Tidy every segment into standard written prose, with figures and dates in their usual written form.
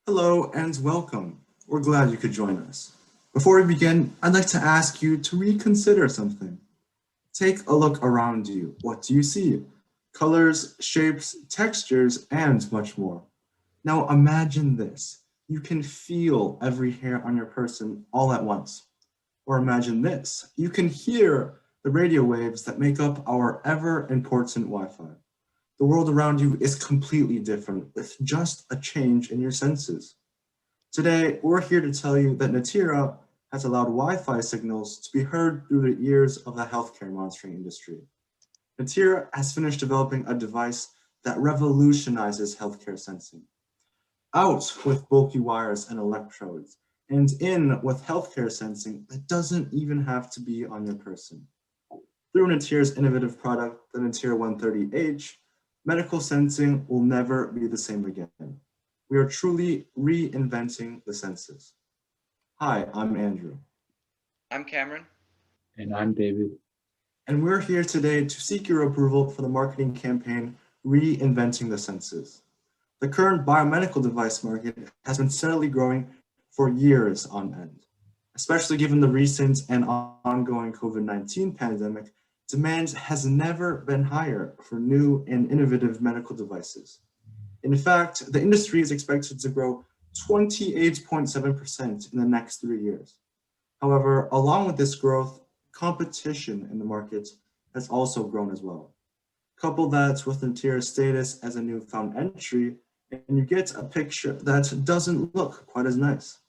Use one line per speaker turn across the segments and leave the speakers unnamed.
Hello and welcome. We're glad you could join us. Before we begin, I'd like to ask you to reconsider something. Take a look around you. What do you see? Colors, shapes, textures, and much more. Now imagine this. You can feel every hair on your person all at once. Or imagine this. You can hear the radio waves that make up our ever important Wi-Fi. The world around you is completely different with just a change in your senses. Today, we're here to tell you that Natira has allowed Wi-Fi signals to be heard through the ears of the healthcare monitoring industry. Natira has finished developing a device that revolutionizes healthcare sensing. Out with bulky wires and electrodes, and in with healthcare sensing that doesn't even have to be on your person. Through Natira's innovative product, the Natira 130H, medical sensing will never be the same again. We are truly reinventing the senses. Hi, I'm Andrew.
I'm Cameron.
And I'm David.
And we're here today to seek your approval for the marketing campaign, Reinventing the Senses. The current biomedical device market has been steadily growing for years on end. Especially given the recent and ongoing COVID-19 pandemic, demand has never been higher for new and innovative medical devices. In fact, the industry is expected to grow 28.7% in the next 3 years. However, along with this growth, competition in the market has also grown as well. Couple that with Natira's status as a newfound entry, and you get a picture that doesn't look quite as nice.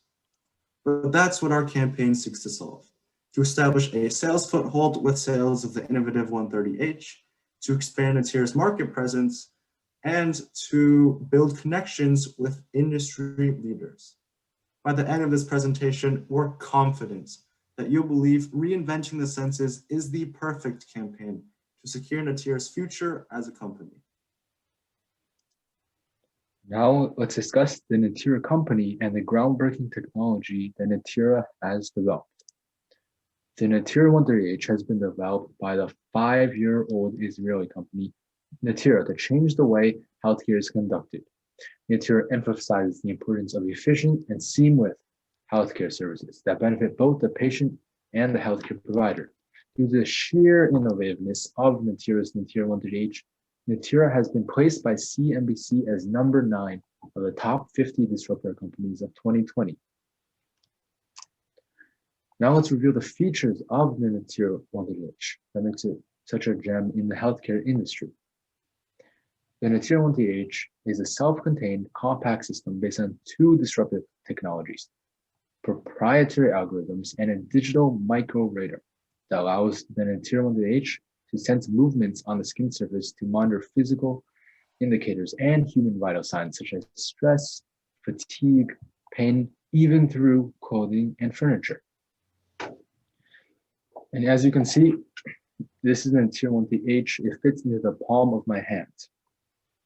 But that's what our campaign seeks to solve: to establish a sales foothold with sales of the innovative 130H, to expand Natira's market presence, and to build connections with industry leaders. By the end of this presentation, we're confident that you'll believe reinventing the senses is the perfect campaign to secure Natira's future as a company.
Now let's discuss the Natira company and the groundbreaking technology that Natira has developed. The Natira 130H has been developed by the 5-year-old Israeli company Natira to change the way healthcare is conducted. Natira emphasizes the importance of efficient and seamless healthcare services that benefit both the patient and the healthcare provider. Due to the sheer innovativeness of Natira's Natira 130H, Natira has been placed by CNBC as number 9 of the top 50 disruptor companies of 2020. Now let's review the features of the Natira 130H that makes it such a gem in the healthcare industry. The Natira 130H is a self-contained compact system based on 2 disruptive technologies: proprietary algorithms and a digital micro radar that allows the Natira 130H to sense movements on the skin surface to monitor physical indicators and human vital signs such as stress, fatigue, pain, even through clothing and furniture. And as you can see, this is the Natira 130H. It fits into the palm of my hand.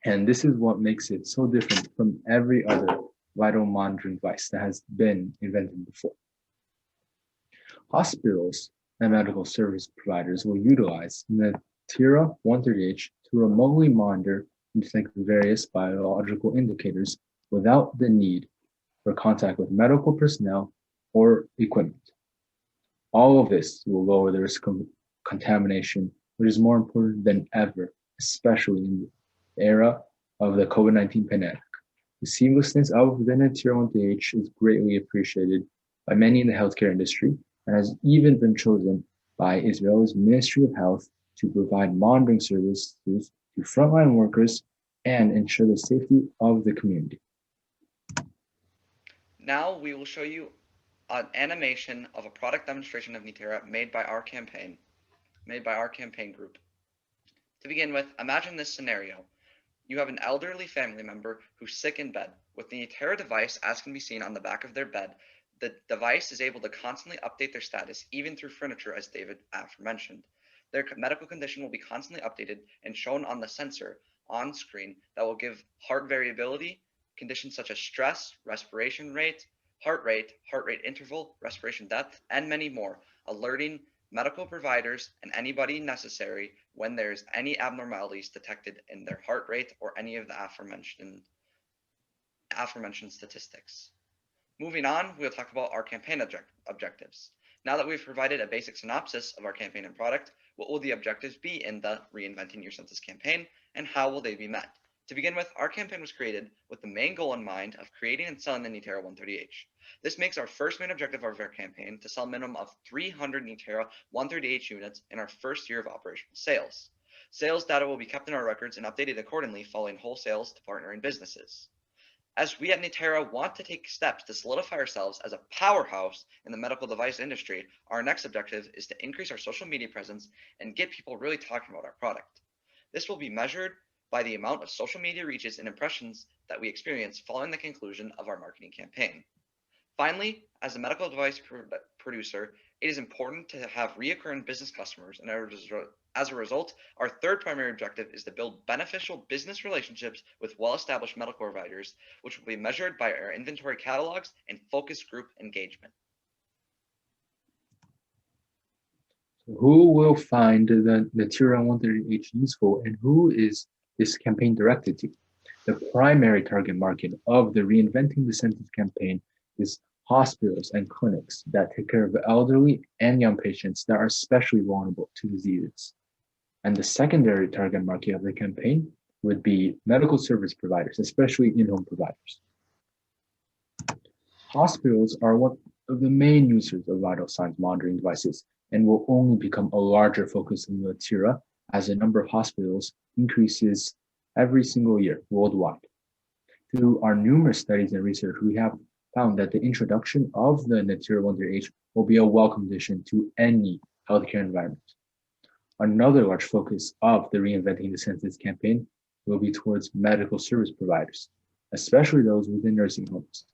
And this is what makes it so different from every other vital monitoring device that has been invented before. Hospitals and medical service providers will utilize the Natira 130H to remotely monitor and detect various biological indicators without the need for contact with medical personnel or equipment. All of this will lower the risk of contamination, which is more important than ever, especially in the era of the COVID-19 pandemic. The seamlessness of the Natira 130H is greatly appreciated by many in the healthcare industry and has even been chosen by Israel's Ministry of Health to provide monitoring services to frontline workers and ensure the safety of the community.
Now we will show you an animation of a product demonstration of Natira made by our campaign group. To begin with, imagine this scenario. You have an elderly family member who's sick in bed. With the Natira device, as can be seen on the back of their bed, the device is able to constantly update their status, even through furniture, as David aforementioned. Their medical condition will be constantly updated and shown on the sensor on screen that will give heart variability, conditions such as stress, respiration rate, heart rate interval, respiration depth, and many more, alerting medical providers and anybody necessary when there's any abnormalities detected in their heart rate or any of the aforementioned aforementioned statistics. Moving on, we'll talk about our campaign objectives. Now that we've provided a basic synopsis of our campaign and product, what will the objectives be in the Reinventing Your Senses campaign, and how will they be met? To begin with, our campaign was created with the main goal in mind of creating and selling the Nitera 130H. This makes our first main objective of our campaign to sell a minimum of 300 Nitera 130H units in our first year of operational sales. Sales data will be kept in our records and updated accordingly following wholesales to partnering businesses. As we at Nitera want to take steps to solidify ourselves as a powerhouse in the medical device industry, our next objective is to increase our social media presence and get people really talking about our product. This will be measured by the amount of social media reaches and impressions that we experience following the conclusion of our marketing campaign. Finally, as a medical device producer, it is important to have recurring business customers, and as a result, our third primary objective is to build beneficial business relationships with well-established medical providers, which will be measured by our inventory catalogs and focus group engagement.
Who will find the Nitera 130H useful, and who is this campaign directed to? The primary target market of the Reinventing the Senses campaign is hospitals and clinics that take care of elderly and young patients that are especially vulnerable to diseases. And the secondary target market of the campaign would be medical service providers, especially in-home providers. Hospitals are one of the main users of vital signs monitoring devices and will only become a larger focus in Nitera as the number of hospitals increases every single year worldwide. Through our numerous studies and research, we have found that the introduction of the Nitera 130H will be a welcome addition to any healthcare environment. Another large focus of the Reinventing the Senses campaign will be towards medical service providers, especially those within nursing homes.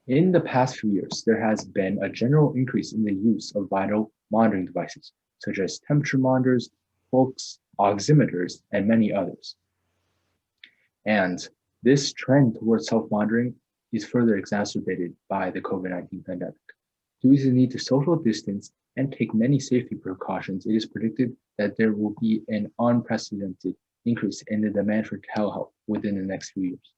In the past few years, there has been a general increase in the use of vital monitoring devices, such as temperature monitors, pulse oximeters, and many others. And this trend towards self-monitoring is further exacerbated by the COVID-19 pandemic. Due to the need to social distance and take many safety precautions, it is predicted that there will be an unprecedented increase in the demand for telehealth within the next few years.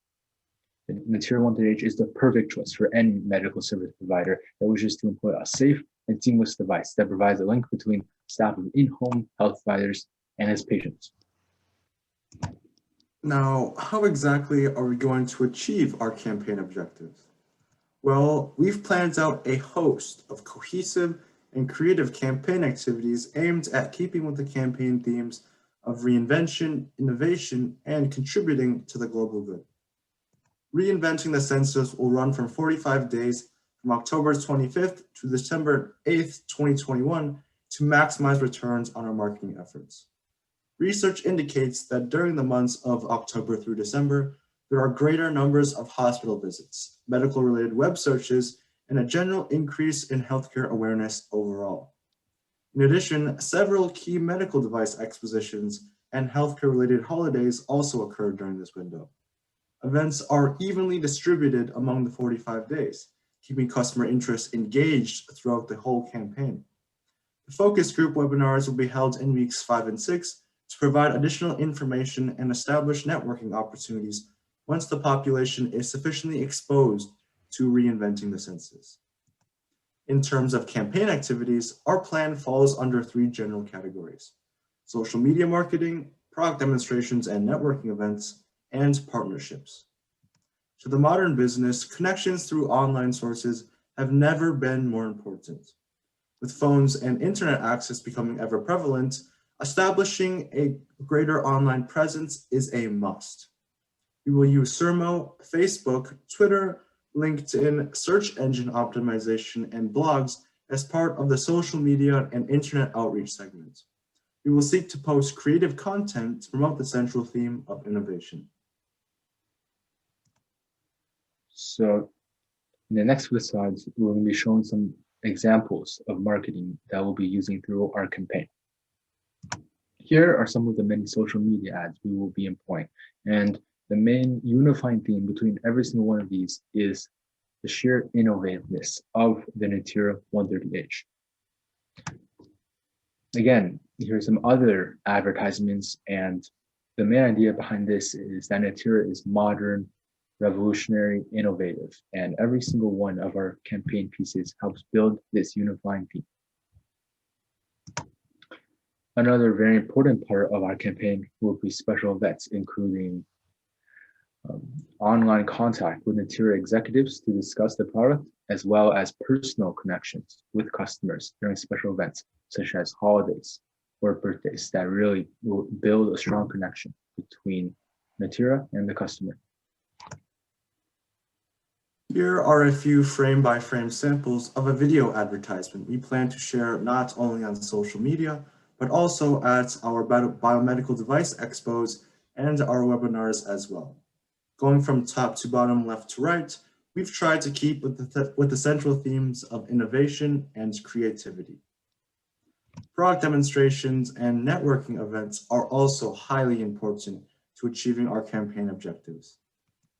The Nitera 130H is the perfect choice for any medical service provider that wishes to employ a safe and seamless device that provides a link between staff of in-home health providers and its patients.
Now, how exactly are we going to achieve our campaign objectives? Well, we've planned out a host of cohesive and creative campaign activities aimed at keeping with the campaign themes of reinvention, innovation, and contributing to the global good. Reinventing the Senses will run from 45 days from October 25th to December 8th, 2021 to maximize returns on our marketing efforts. Research indicates that during the months of October through December, there are greater numbers of hospital visits, medical-related web searches, and a general increase in healthcare awareness overall. In addition, several key medical device expositions and healthcare-related holidays also occurred during this window. Events are evenly distributed among the 45 days, keeping customer interest engaged throughout the whole campaign. The focus group webinars will be held in weeks 5 and 6 to provide additional information and establish networking opportunities once the population is sufficiently exposed to Reinventing the Senses. In terms of campaign activities, our plan falls under 3 general categories: social media marketing, product demonstrations and networking events, and partnerships. To the modern business, connections through online sources have never been more important. With phones and internet access becoming ever prevalent, establishing a greater online presence is a must. We will use Sermo, Facebook, Twitter, LinkedIn, search engine optimization, and blogs as part of the social media and internet outreach segment. We will seek to post creative content to promote the central theme of innovation.
So in the next few slides, we're going to be showing some examples of marketing that we'll be using through our campaign. Here are some of the many social media ads we will be employing. And the main unifying theme between every single one of these is the sheer innovativeness of the Nitera 130H. Again, here are some other advertisements, and the main idea behind this is that Nitera is modern, revolutionary, innovative, and every single one of our campaign pieces helps build this unifying theme. Another very important part of our campaign will be special events, including online contact with Natera executives to discuss the product, as well as personal connections with customers during special events, such as holidays or birthdays, that really will build a strong connection between Natera and the customer.
Here are a few frame-by-frame samples of a video advertisement we plan to share not only on social media, but also at our biomedical device expos and our webinars as well. Going from top to bottom, left to right, we've tried to keep with the central themes of innovation and creativity. Product demonstrations and networking events are also highly important to achieving our campaign objectives.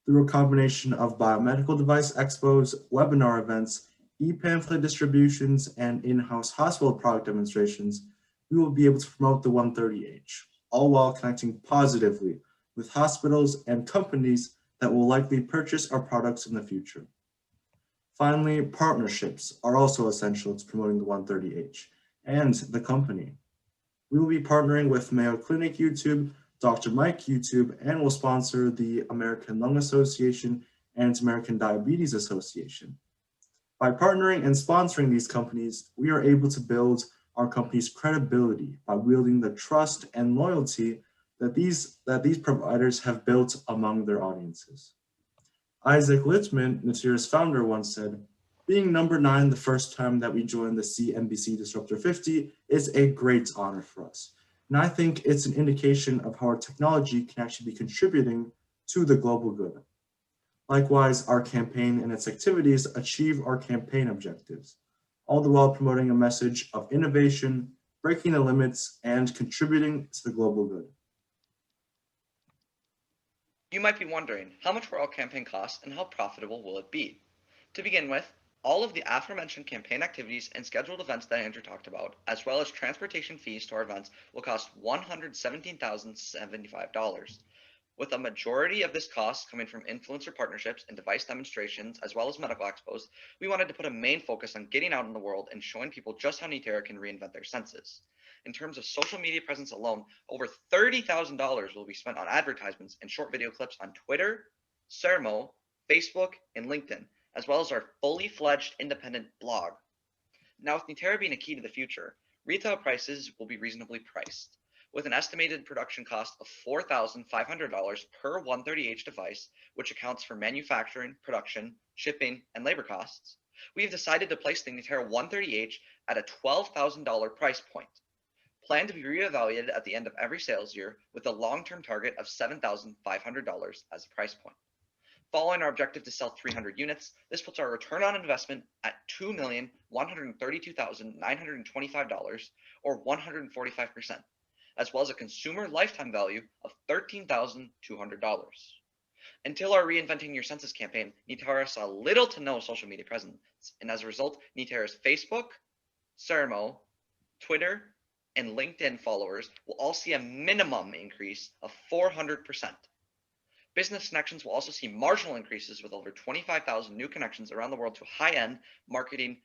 Through a combination of biomedical device expos, webinar events, e-pamphlet distributions, and in-house hospital product demonstrations, we will be able to promote the 130H, all while connecting positively with hospitals and companies that will likely purchase our products in the future. Finally, partnerships are also essential to promoting the 130H and the company. We will be partnering with Mayo Clinic YouTube, Dr. Mike YouTube, and will sponsor the American Lung Association and American Diabetes Association. By partnering and sponsoring these companies, we are able to build our company's credibility by wielding the trust and loyalty that these providers have built among their audiences. Isaac Littman, Natera's founder, once said, "Being number 9 the first time that we joined the CNBC Disruptor 50 is a great honor for us. And I think it's an indication of how our technology can actually be contributing to the global good." Likewise, our campaign and its activities achieve our campaign objectives, all the while promoting a message of innovation, breaking the limits, and contributing to the global good.
You might be wondering, how much will our campaign cost and how profitable will it be? To begin with, all of the aforementioned campaign activities and scheduled events that Andrew talked about, as well as transportation fees to our events, will cost $117,075. With a majority of this cost coming from influencer partnerships and device demonstrations, as well as medical expos, we wanted to put a main focus on getting out in the world and showing people just how Natera can reinvent their senses. In terms of social media presence alone, over $30,000 will be spent on advertisements and short video clips on Twitter, Sermo, Facebook, and LinkedIn, as well as our fully fledged independent blog. Now, with Natera being a key to the future, retail prices will be reasonably priced, with an estimated production cost of $4,500 per 130H device, which accounts for manufacturing, production, shipping, and labor costs. We have decided to place the Natera 130H at a $12,000 price point. Plan to be reevaluated at the end of every sales year with a long-term target of $7,500 as a price point. Following our objective to sell 300 units, this puts our return on investment at $2,132,925, or 145%, as well as a consumer lifetime value of $13,200. Until our Reinventing Your Senses campaign, Natera saw little to no social media presence, and as a result, Natera's Facebook, Sermo, Twitter, and LinkedIn followers will all see a minimum increase of 400%. Business connections will also see marginal increases, with over 25,000 new connections around the world to high-end marketing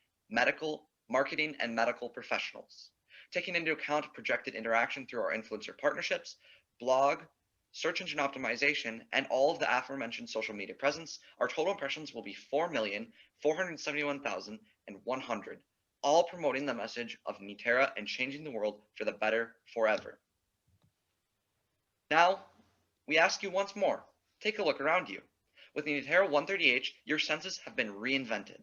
and medical professionals. Taking into account projected interaction through our influencer partnerships, blog, search engine optimization, and all of the aforementioned social media presence, our total impressions will be 4,471,100. All promoting the message of Natera and changing the world for the better forever. Now, we ask you once more, take a look around you. With the Natera 130H, your senses have been reinvented.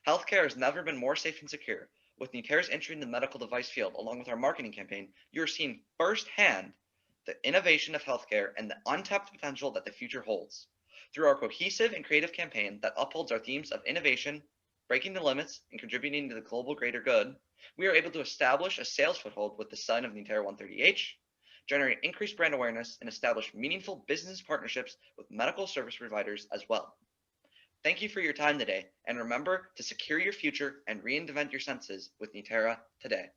Healthcare has never been more safe and secure. With Natera's entry in the medical device field, along with our marketing campaign, you're seeing firsthand the innovation of healthcare and the untapped potential that the future holds. Through our cohesive and creative campaign that upholds our themes of innovation, breaking the limits, and contributing to the global greater good, we are able to establish a sales foothold with the selling of Natera 130H, generate increased brand awareness, and establish meaningful business partnerships with medical service providers as well. Thank you for your time today, and remember to secure your future and reinvent your senses with Natera today.